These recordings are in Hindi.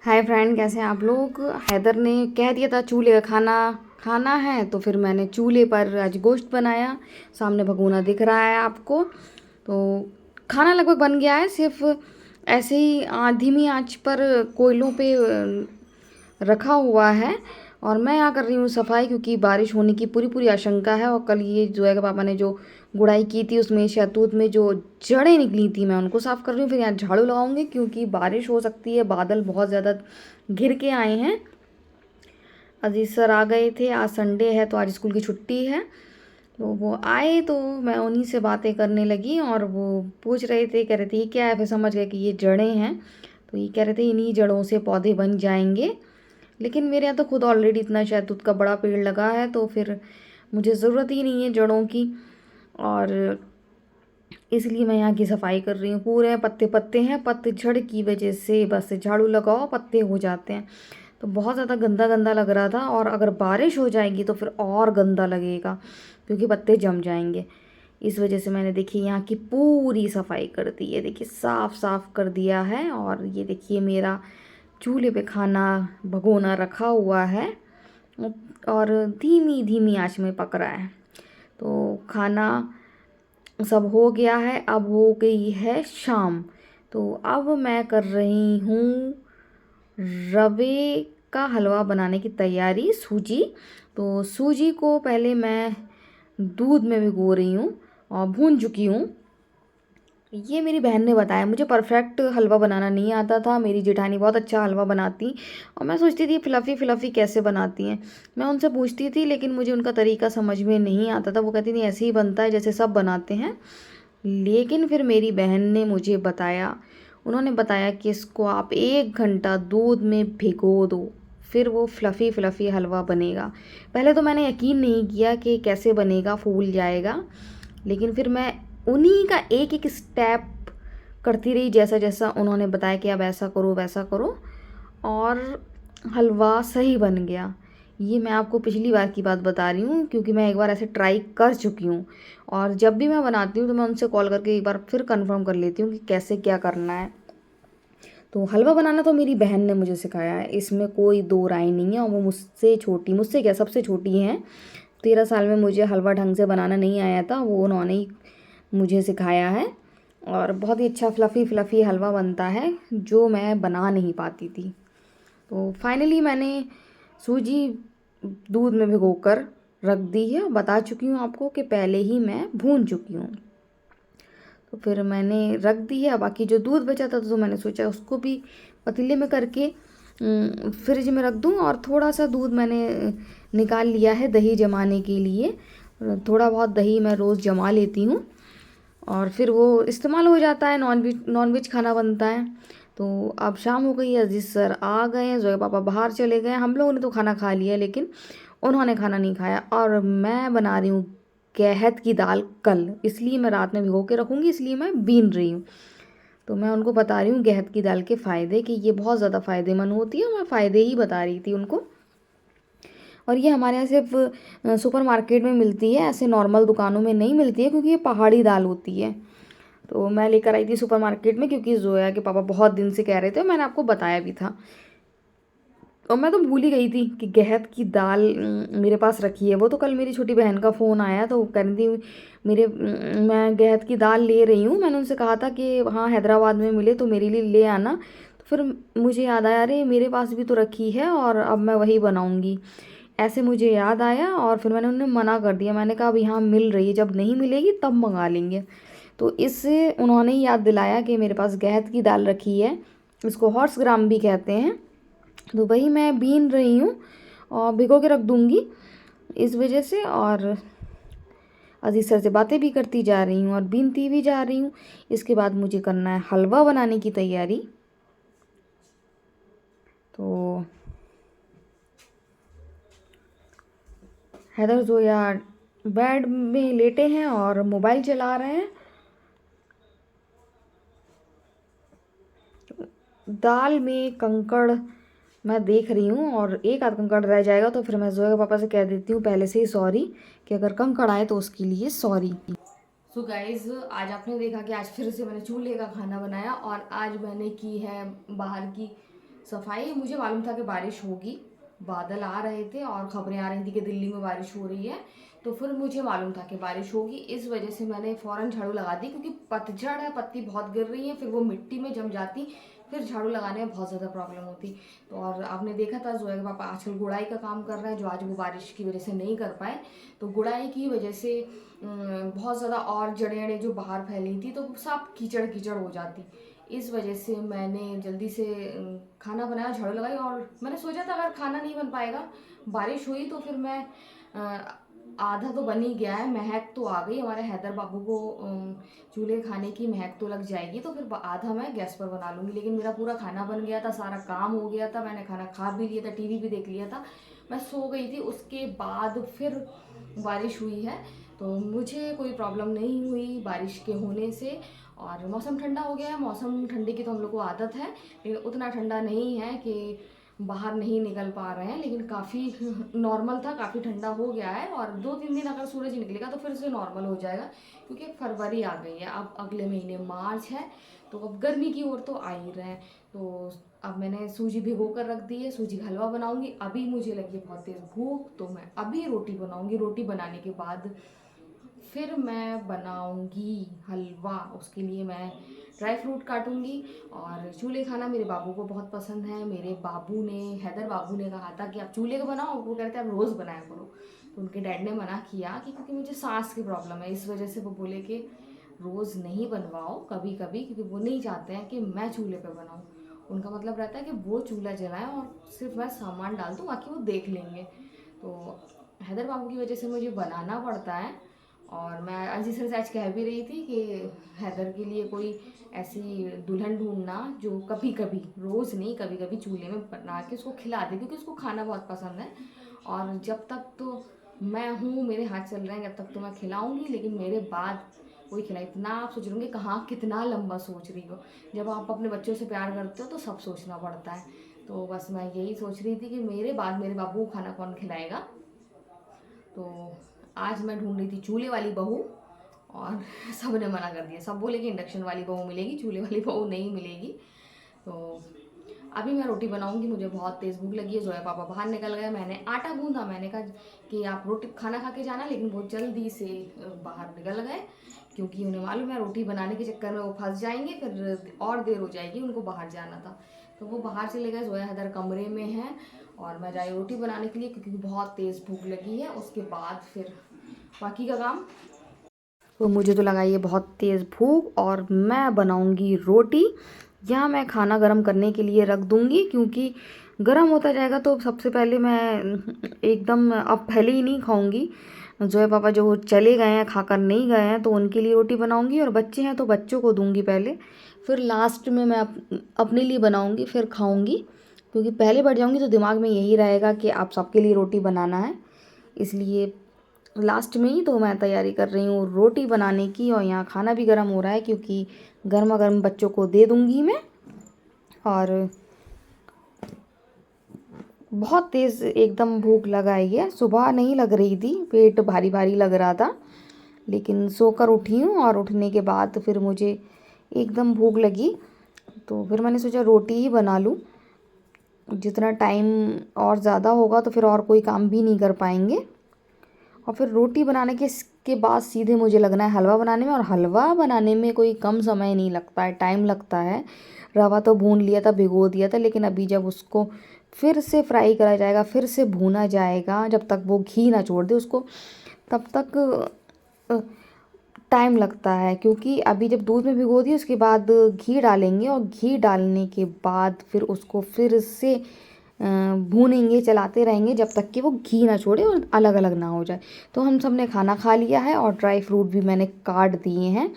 हाय फ्रेंड, कैसे हैं आप लोग। हैदर ने कह दिया था चूल्हे का खाना खाना है, तो फिर मैंने चूल्हे पर आज गोश्त बनाया। सामने भगोना दिख रहा है आपको। तो खाना लगभग बन गया है, सिर्फ ऐसे ही धीमी आंच पर कोयलों पे रखा हुआ है। और मैं यहाँ कर रही हूँ सफाई, क्योंकि बारिश होने की पूरी पूरी आशंका है। और कल ये जो है कि पापा ने जो गुड़ाई की थी उसमें शहतूत में जो जड़ें निकली थी, मैं उनको साफ़ कर रही हूँ। फिर यहाँ झाड़ू लगाऊंगी क्योंकि बारिश हो सकती है, बादल बहुत ज़्यादा घिर के आए हैं। अजीज सर आ गए थे, आज संडे है तो आज स्कूल की छुट्टी है। तो वो आए तो मैं उन्हीं से बातें करने लगी, और वो पूछ रहे थे, कह रहे थे ये क्या है। फिर समझ गए कि ये जड़ें हैं। तो ये कह रहे थे इन्हीं जड़ों से पौधे बन जाएंगे। लेकिन मेरे यहाँ तो खुद ऑलरेडी इतना शहतूत का बड़ा पेड़ लगा है, तो फिर मुझे ज़रूरत ही नहीं है जड़ों की। और इसलिए मैं यहाँ की सफाई कर रही हूँ। पूरे पत्ते पत्ते हैं, पतझड़ की वजह से बस झाड़ू लगाओ पत्ते हो जाते हैं। तो बहुत ज़्यादा गंदा गंदा लग रहा था, और अगर बारिश हो जाएगी तो फिर और गंदा लगेगा, क्योंकि पत्ते जम जाएंगे। इस वजह से मैंने देखिए यहाँ की पूरी सफाई कर दी है। देखिए साफ साफ कर दिया है। और ये देखिए मेरा चूल्हे पे खाना भगोना रखा हुआ है, और धीमी धीमी आंच में पक रहा है। तो खाना सब हो गया है, अब हो गई है शाम। तो अब मैं कर रही हूँ रवे का हलवा बनाने की तैयारी। सूजी, तो सूजी को पहले मैं दूध में भिगो रही हूँ और भून चुकी हूँ। ये मेरी बहन ने बताया, मुझे परफेक्ट हलवा बनाना नहीं आता था। मेरी जेठानी बहुत अच्छा हलवा बनाती, और मैं सोचती थी फ्लफ़ी फ्लफ़ी कैसे बनाती हैं। मैं उनसे पूछती थी, लेकिन मुझे उनका तरीका समझ में नहीं आता था। वो कहती थी ऐसे ही बनता है जैसे सब बनाते हैं। लेकिन फिर मेरी बहन ने मुझे बताया, उन्होंने बताया कि इसको आप 1 घंटा दूध में भिगो दो, फिर वो फ्लफ़ी फ्लफ़ी हलवा बनेगा। पहले तो मैंने यकीन नहीं किया कि कैसे बनेगा, फूल जाएगा। लेकिन फिर मैं उन्हीं का एक एक स्टेप करती रही, जैसा जैसा उन्होंने बताया कि अब ऐसा करो वैसा करो, और हलवा सही बन गया। ये मैं आपको पिछली बार की बात बता रही हूँ, क्योंकि मैं एक बार ऐसे ट्राई कर चुकी हूँ। और जब भी मैं बनाती हूँ तो मैं उनसे कॉल करके एक बार फिर कंफर्म कर लेती हूँ कि कैसे क्या करना है। तो हलवा बनाना तो मेरी बहन ने मुझे सिखाया है, इसमें कोई दो राय नहीं है। और वो मुझसे छोटी, मुझसे क्या सबसे छोटी हैं। 13 साल में मुझे हलवा ढंग से बनाना नहीं आया था, वो उन्होंने ही मुझे सिखाया है। और बहुत ही अच्छा फ्लफ़ी फ्लफ़ी हलवा बनता है, जो मैं बना नहीं पाती थी। तो फाइनली मैंने सूजी दूध में भिगोकर रख दी है। बता चुकी हूँ आपको कि पहले ही मैं भून चुकी हूँ। तो फिर मैंने रख दी है। बाकी जो दूध बचा था तो मैंने सोचा उसको भी पतीले में करके फ्रिज में रख दूँ। और थोड़ा सा दूध मैंने निकाल लिया है दही जमाने के लिए। थोड़ा बहुत दही मैं रोज़ जमा लेती हूँ, और फिर वो इस्तेमाल हो जाता है। नॉन वेज खाना बनता है। तो अब शाम हो गई है, अजीज़ सर आ गए हैं, जोया पापा बाहर चले गए हैं। हम लोगों ने तो खाना खा लिया, लेकिन उन्होंने खाना नहीं खाया। और मैं बना रही हूँ गहत की दाल कल, इसलिए मैं रात में भिगो के रखूँगी, इसलिए मैं बीन रही हूँ। तो मैं उनको बता रही हूँ गहत की दाल के फ़ायदे, कि ये बहुत ज़्यादा फ़ायदेमंद होती है। मैं फ़ायदे ही बता रही थी उनको। और ये हमारे यहाँ सिर्फ सुपर मार्केट में मिलती है, ऐसे नॉर्मल दुकानों में नहीं मिलती है, क्योंकि ये पहाड़ी दाल होती है। तो मैं लेकर आई थी सुपर मार्केट में, क्योंकि जोया के पापा बहुत दिन से कह रहे थे, मैंने आपको बताया भी था। और मैं तो भूल ही गई थी कि गहत की दाल मेरे पास रखी है। वो तो कल मेरी छोटी बहन का फ़ोन आया, तो कह रही थी मैं गहत की दाल ले रही हूँ। मैंने उनसे कहा था कि हाँ हैदराबाद में मिले तो मेरे लिए ले आना। तो फिर मुझे याद आया, अरे मेरे पास भी तो रखी है, और अब मैं वही बनाऊँगी। ऐसे मुझे याद आया, और फिर मैंने उन्हें मना कर दिया। मैंने कहा अब यहाँ मिल रही है, जब नहीं मिलेगी तब मंगा लेंगे। तो इससे उन्होंने ही याद दिलाया कि मेरे पास गहत की दाल रखी है, इसको हॉर्स ग्राम भी कहते हैं। तो वही मैं बीन रही हूँ, और भिगो के रख दूँगी इस वजह से। और अजीज सर से बातें भी करती जा रही हूँ और बीनती भी जा रही हूँ। इसके बाद मुझे करना है हलवा बनाने की तैयारी। तो हैदर जोया बेड में लेटे हैं और मोबाइल चला रहे हैं। दाल में कंकड़ मैं देख रही हूँ, और एक आध कंकड़ रह जाएगा तो फिर मैं जोया के पापा से कह देती हूँ पहले से ही सॉरी, कि अगर कंकड़ आए तो उसके लिए सॉरी। सो गाइज, आज आपने देखा कि आज फिर से मैंने चूल्हे का खाना बनाया, और आज मैंने की है बाहर की सफाई मुझे मालूम था कि बारिश होगी, बादल आ रहे थे और खबरें आ रही थी कि दिल्ली में बारिश हो रही है, तो फिर मुझे मालूम था कि बारिश होगी। इस वजह से मैंने फ़ौरन झाड़ू लगा दी, क्योंकि पतझड़ है, पत्ती बहुत गिर रही है, फिर वो मिट्टी में जम जाती, फिर झाड़ू लगाने में बहुत ज़्यादा प्रॉब्लम होती। तो और आपने देखा था जोया के पापा आजकल गुड़ाई का काम कर रहे हैं, जो आज वो बारिश की वजह से नहीं कर पाए। तो गुड़ाई की वजह से बहुत ज़्यादा और जड़ें अड़ें जो बाहर फैली थी, तो सब कीचड़ कीचड़ हो जाती। इस वजह से मैंने जल्दी से खाना बनाया, झाड़ू लगाई, और मैंने सोचा था अगर खाना नहीं बन पाएगा, बारिश हुई तो फिर मैं आधा तो बन ही गया है, महक तो आ गई, हमारे हैदर बाबू को चूल्हे खाने की महक तो लग जाएगी, तो फिर आधा मैं गैस पर बना लूँगी। लेकिन मेरा पूरा खाना बन गया था, सारा काम हो गया था, मैंने खाना खा भी लिया था, टीवी भी देख लिया था, मैं सो गई थी। उसके बाद फिर बारिश हुई है, तो मुझे कोई प्रॉब्लम नहीं हुई बारिश के होने से। और मौसम ठंडा हो गया है, मौसम ठंडे की तो हम लोग को आदत है, लेकिन उतना ठंडा नहीं है कि बाहर नहीं निकल पा रहे हैं, लेकिन काफ़ी नॉर्मल था, काफ़ी ठंडा हो गया है। और 2-3 दिन अगर सूरज निकलेगा तो फिर से नॉर्मल हो जाएगा, क्योंकि फरवरी आ गई है, अब अगले महीने मार्च है, तो अब गर्मी की ओर तो आ ही रहे हैं। तो अब मैंने सूजी भिगो कर रख दी है, सूजी का हलवा बनाऊंगी। अभी मुझे लगी बहुत तेज़ भूख, तो मैं अभी रोटी बनाऊंगी। रोटी बनाने के बाद फिर मैं बनाऊंगी हलवा। उसके लिए मैं ड्राई फ्रूट काटूंगी। और चूल्हे खाना मेरे बाबू को बहुत पसंद है। मेरे बाबू ने, हैदर बाबू ने कहा था कि आप चूल्हे का बनाओ, वो कहते हैं आप रोज़ बनाया करो। तो उनके डैड ने मना किया कि क्योंकि मुझे सांस की प्रॉब्लम है, इस वजह से वो बोले कि रोज़ नहीं बनवाओ, कभी कभी, क्योंकि वो नहीं चाहते हैं कि मैं चूल्हे पर बनाऊँ। उनका मतलब रहता है कि वो चूल्हा जलाएं और सिर्फ मैं सामान डाल दूँ, बाकी वो देख लेंगे। तो हैदर बाबू की वजह से मुझे बनाना पड़ता है। और मैं अजीज सर से आज कह भी रही थी कि हैदर के लिए कोई ऐसी दुल्हन ढूंढना जो कभी कभी, रोज़ नहीं, कभी कभी चूल्हे में बना के उसको खिला दे, क्योंकि उसको खाना बहुत पसंद है। और जब तक तो मैं हूँ, मेरे हाथ चल रहे हैं, जब तक तो मैं खिलाऊंगी, लेकिन मेरे बाद कोई खिलाए। इतना आप सोच रहे कहाँ कितना लंबा सोच रही हो। जब आप अपने बच्चों से प्यार करते हो तो सब सोचना पड़ता है। तो बस मैं यही सोच रही थी कि मेरे बाद मेरे बाबू को खाना कौन खिलाएगा। तो आज मैं ढूंढ रही थी चूल्हे वाली बहू, और सब ने मना कर दिया। सब बोले कि इंडक्शन वाली बहू मिलेगी, चूल्हे वाली बहू नहीं मिलेगी। तो अभी मैं रोटी बनाऊंगी, मुझे बहुत तेज़ भूख लगी है। जोया पापा बाहर निकल गए, मैंने आटा गूंदा, मैंने कहा कि आप रोटी खाना खा के जाना, लेकिन वो जल्दी से बाहर निकल गए, क्योंकि उन्हें मालूम है रोटी बनाने के चक्कर में वो फंस जाएंगे, फिर और देर हो जाएगी, उनको बाहर जाना था। तो वो बाहर चले गए, जोया हैदर कमरे में है, और मैं जाई रोटी बनाने के लिए, क्योंकि बहुत तेज़ भूख लगी है। उसके बाद फिर बाकी का काम। तो मुझे तो लगा ये बहुत तेज़ भूख, और मैं बनाऊंगी रोटी। यहाँ मैं खाना गर्म करने के लिए रख दूंगी, क्योंकि गर्म होता जाएगा तो सबसे पहले मैं एकदम अब पहले ही नहीं खाऊंगी। जो है पापा जो चले गए हैं, खाकर नहीं गए हैं, तो उनके लिए रोटी बनाऊंगी, और बच्चे हैं तो बच्चों को दूंगी पहले, फिर लास्ट में मैं अपने लिए बनाऊंगी, फिर खाऊंगी। क्योंकि पहले बढ़ जाऊंगी तो दिमाग में यही रहेगा कि आप सबके लिए रोटी बनाना है, इसलिए लास्ट में ही तो मैं तैयारी कर रही हूँ रोटी बनाने की। और यहाँ खाना भी गर्म हो रहा है, क्योंकि गर्मा गर्म बच्चों को दे दूँगी मैं। और बहुत तेज़ एकदम भूख लगाई है, सुबह नहीं लग रही थी, पेट भारी भारी लग रहा था, लेकिन सोकर उठी हूँ, और उठने के बाद फिर मुझे एकदम भूख लगी, तो फिर मैंने सोचा रोटी ही बना लूँ। जितना टाइम और ज़्यादा होगा तो फिर और कोई काम भी नहीं कर पाएंगे। और फिर रोटी बनाने के बाद सीधे मुझे लगना है हलवा बनाने में, और हलवा बनाने में कोई कम समय नहीं लगता है, टाइम लगता है। रवा तो भून लिया था, भिगो दिया था, लेकिन अभी जब उसको फिर से फ्राई करा जाएगा, फिर से भूना जाएगा, जब तक वो घी ना छोड़ दे उसको, तब तक टाइम लगता है। क्योंकि अभी जब दूध में भिगो दिए, उसके बाद घी डालेंगे, और घी डालने के बाद फिर उसको फिर से भूनेंगे, चलाते रहेंगे जब तक कि वो घी ना छोड़े और अलग अलग ना हो जाए। तो हम सब ने खाना खा लिया है, और ड्राई फ्रूट भी मैंने काट दिए हैं।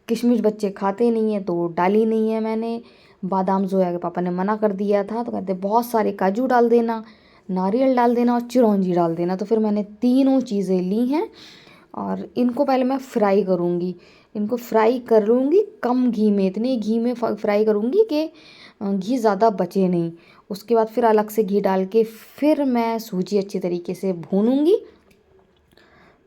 किशमिश बच्चे खाते नहीं हैं, तो डाली नहीं है मैंने। बादाम जोया के पापा ने मना कर दिया था, तो कहते बहुत सारे काजू डाल देना, नारियल डाल देना, और चिरौंजी डाल देना। तो फिर मैंने तीनों चीज़ें ली हैं, और इनको पहले मैं फ्राई करूँगी। इनको फ्राई कर लूँगी कम घी में, इतने घी में फ्राई करूँगी कि घी ज़्यादा बचे नहीं। उसके बाद फिर अलग से घी डाल के फिर मैं सूजी अच्छी तरीके से भूनूंगी।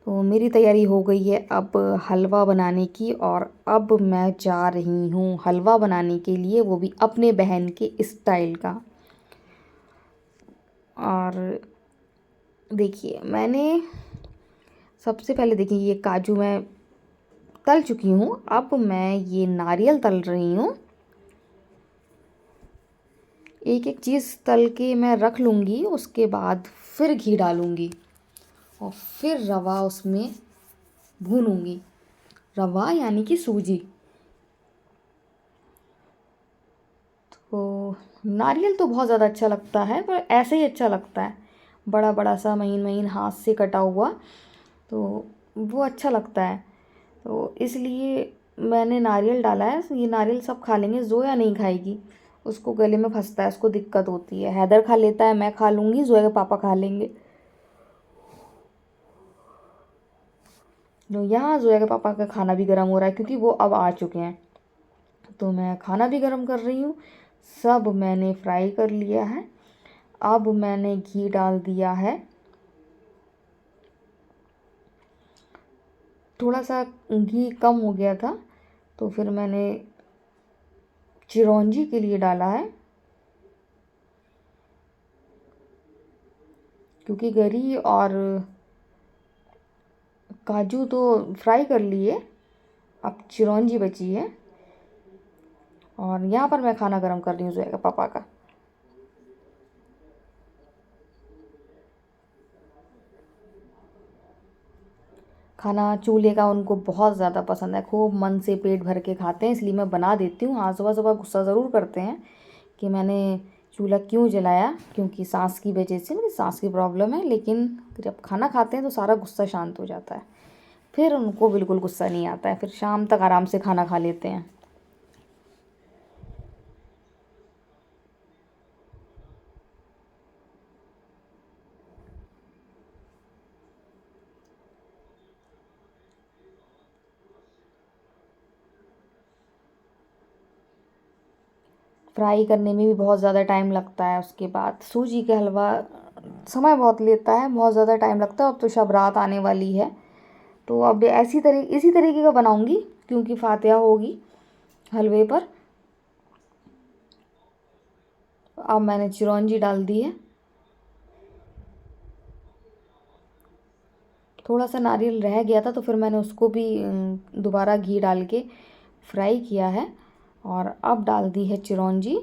तो मेरी तैयारी हो गई है अब हलवा बनाने की, और अब मैं जा रही हूँ हलवा बनाने के लिए, वो भी अपने बहन के स्टाइल का। और देखिए मैंने सबसे पहले देखिए ये काजू मैं तल चुकी हूँ। अब मैं ये नारियल तल रही हूँ। एक एक चीज़ तल के मैं रख लूँगी, उसके बाद फिर घी डालूँगी और फिर रवा उसमें भूनूँगी। रवा यानी कि सूजी। तो नारियल तो बहुत ज़्यादा अच्छा लगता है, पर ऐसे ही अच्छा लगता है, बड़ा बड़ा सा महीन महीन हाथ से कटा हुआ, तो वो अच्छा लगता है। तो इसलिए मैंने नारियल डाला है। ये नारियल सब खा लेंगे, जोया नहीं खाएगी, उसको गले में फंसता है, उसको दिक्कत होती है। हैदर खा लेता है, मैं खा लूँगी, जोया के पापा खा लेंगे। तो यहाँ जोया के पापा का खाना भी गर्म हो रहा है क्योंकि वो अब आ चुके हैं। तो मैं खाना भी गर्म कर रही हूँ। सब मैंने फ्राई कर लिया है। अब मैंने घी डाल दिया है। थोड़ा सा घी कम हो गया था, तो फिर मैंने चिरौंजी के लिए डाला है, क्योंकि गरी और काजू तो फ्राई कर लिए, अब चिरौंजी बची है। और यहाँ पर मैं खाना गर्म कर रही हूँ जोया का पापा का। खाना चूल्हे का उनको बहुत ज़्यादा पसंद है, खूब मन से पेट भर के खाते हैं, इसलिए मैं बना देती हूँ। हाँ, सुबह सुबह गुस्सा ज़रूर करते हैं कि मैंने चूल्हा क्यों जलाया, क्योंकि सांस की वजह से, मेरी सांस की प्रॉब्लम है। लेकिन जब खाना खाते हैं तो सारा गुस्सा शांत हो जाता है, फिर उनको बिल्कुल गुस्सा नहीं आता है, फिर शाम तक आराम से खाना खा लेते हैं। फ्राई करने में भी बहुत ज़्यादा टाइम लगता है। उसके बाद सूजी का हलवा समय बहुत लेता है, बहुत ज़्यादा टाइम लगता है। अब तो शब रात आने वाली है, तो अब इसी तरीके का बनाऊंगी, क्योंकि फातिहा होगी हलवे पर। अब मैंने चिरौंजी डाल दी है। थोड़ा सा नारियल रह गया था, तो फिर मैंने उसको भी दोबारा घी डाल के फ्राई किया है। और अब डाल दी है चिरौंजी।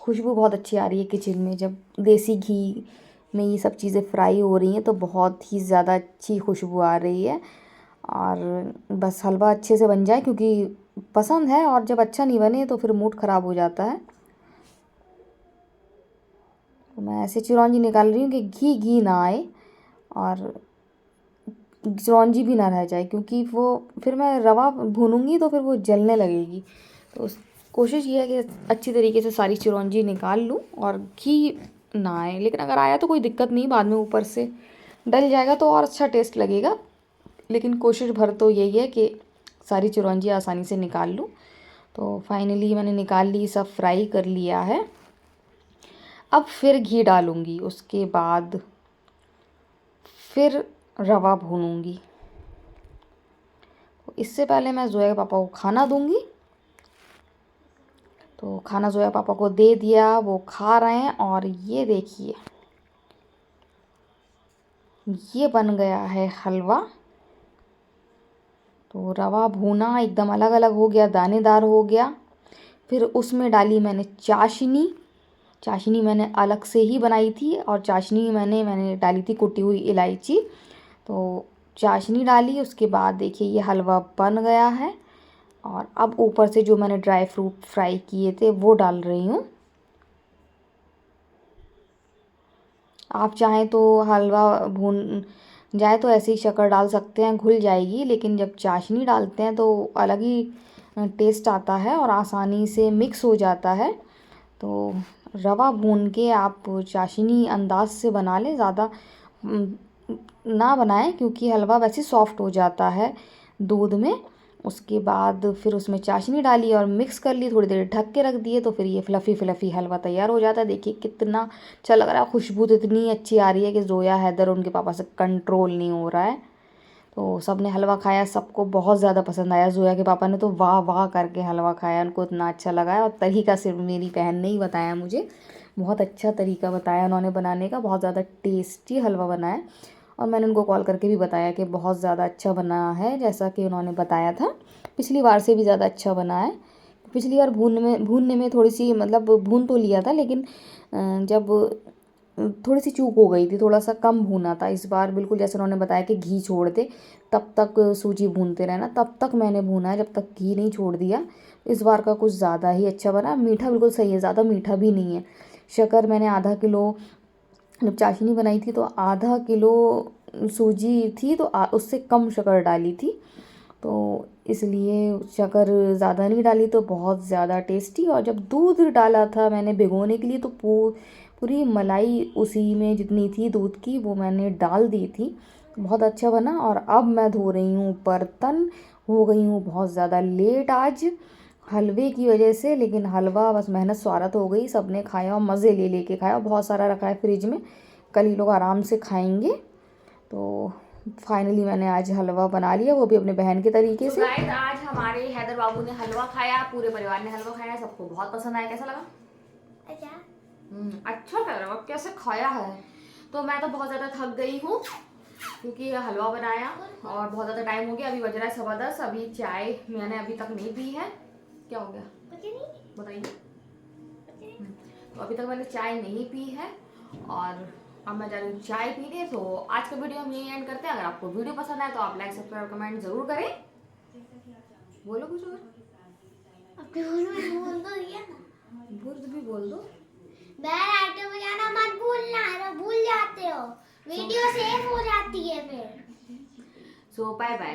खुशबू बहुत अच्छी आ रही है किचन में, जब देसी घी में ये सब चीज़ें फ्राई हो रही हैं तो बहुत ही ज़्यादा अच्छी खुशबू आ रही है। और बस हलवा अच्छे से बन जाए, क्योंकि पसंद है, और जब अच्छा नहीं बने तो फिर मूड ख़राब हो जाता है। तो मैं ऐसे चिरौंजी निकाल रही हूँ कि घी घी ना आए और चिरौंजी भी ना रह जाए, क्योंकि वो फिर मैं रवा भूनूंगी तो फिर वो जलने लगेगी। तो कोशिश ये है कि अच्छी तरीके से सारी चिरौंजी निकाल लूँ और घी ना आए। लेकिन अगर आया तो कोई दिक्कत नहीं, बाद में ऊपर से डल जाएगा तो और अच्छा टेस्ट लगेगा। लेकिन कोशिश भर तो यही है कि सारी चिरौंजी आसानी से निकाल लूँ। तो फाइनली मैंने निकाल ली, सब फ्राई कर लिया है। अब फिर घी डालूँगी, उसके बाद फिर रवा भूनूँगी। इससे पहले मैं जोया के पापा को खाना दूँगी। तो खाना जोया पापा को दे दिया, वो खा रहे हैं। और ये देखिए, ये बन गया है हलवा। तो रवा भूना एकदम अलग अलग हो गया, दानेदार हो गया। फिर उसमें डाली मैंने चाशनी। चाशनी मैंने अलग से ही बनाई थी, और चाशनी मैंने डाली थी कुटी हुई इलायची। तो चाशनी डाली, उसके बाद देखिए ये हलवा बन गया है। और अब ऊपर से जो मैंने ड्राई फ्रूट फ्राई किए थे वो डाल रही हूँ। आप चाहें तो हलवा भून जाए तो ऐसे ही शक्कर डाल सकते हैं, घुल जाएगी। लेकिन जब चाशनी डालते हैं तो अलग ही टेस्ट आता है और आसानी से मिक्स हो जाता है। तो रवा भून के आप चाशनी अंदाज से बना लें, ज़्यादा ना बनाएं, क्योंकि हलवा वैसे सॉफ्ट हो जाता है दूध में। उसके बाद फिर उसमें चाशनी डाली और मिक्स कर ली, थोड़ी देर ढक के रख दिए, तो फिर ये फ्लफ़ी फ्लफ़ी हलवा तैयार हो जाता है। देखिए कितना अच्छा लग रहा है, खुशबू तो इतनी अच्छी आ रही है कि जोया हैदर उनके पापा से कंट्रोल नहीं हो रहा है। तो सब ने हलवा खाया, सबको बहुत ज़्यादा पसंद आया। जोया के पापा ने तो वाह वाह करके हलवा खाया, उनको इतना अच्छा लगा है। और तरीका सिर्फ मेरी बहन ने ही बताया मुझे, बहुत अच्छा तरीका बताया उन्होंने बनाने का, बहुत ज़्यादा टेस्टी हलवा बनाया। और मैंने उनको कॉल करके भी बताया कि बहुत ज़्यादा अच्छा बना है, जैसा कि उन्होंने बताया था। पिछली बार से भी ज़्यादा अच्छा बना है। पिछली बार भूनने में थोड़ी सी मतलब भून तो लिया था, लेकिन जब थोड़ी सी चूक हो गई थी, थोड़ा सा कम भूना था। इस बार बिल्कुल जैसे उन्होंने बताया कि घी छोड़ दे तब तक सूजी भूनते रहना, तब तक मैंने भूना है, जब तक घी नहीं छोड़ दिया। इस बार का कुछ ज़्यादा ही अच्छा बना। मीठा बिल्कुल सही है, ज़्यादा मीठा भी नहीं है। शक्कर मैंने आधा किलो, जब चाशनी बनाई थी तो आधा किलो सूजी थी, तो उससे कम शक्कर डाली थी, तो इसलिए शक्कर ज़्यादा नहीं डाली, तो बहुत ज़्यादा टेस्टी। और जब दूध डाला था मैंने भिगोने के लिए, तो पूरी मलाई उसी में जितनी थी दूध की वो मैंने डाल दी थी। बहुत अच्छा बना। और अब मैं धो रही हूँ बर्तन, हो गई हूँ बहुत ज़्यादा लेट आज हलवे की वजह से। लेकिन हलवा बस मेहनत स्वार्थ हो गई, सबने खाया और मज़े ले लेके खाया। बहुत सारा रखा है फ्रिज में, कल ही लोग आराम से खाएंगे। तो फाइनली मैंने आज हलवा बना लिया, वो भी अपने बहन के तरीके से। गाइस आज हमारे हैदर बाबू ने हलवा खाया, पूरे परिवार ने हलवा खाया, सबको बहुत पसंद आया। कैसा लगा? अच्छा लग रहा है, कैसे खाया है। तो मैं तो बहुत ज़्यादा थक गई हूँ क्योंकि हलवा बनाया और बहुत ज़्यादा टाइम हो गया। अभी बज रहा है 10:15, अभी चाय मैंने अभी तक नहीं पी है। क्या हो गया बताइए। तो अभी तक मैंने चाय नहीं पी है और अब मैं जा रही हूँ चाय पीने। तो आज का वीडियो हम यही एंड करते हैं। अगर आपको वीडियो पसंद आए तो आप लाइक सब्सक्राइब कमेंट जरूर करें। बोलो कुछ और, बोल भी बोल दो। बेल आइकन बजाना मत भूलना, तो भूल जाते हो, वीडियो सेव हो जाती है फिर। सो बाय बाय।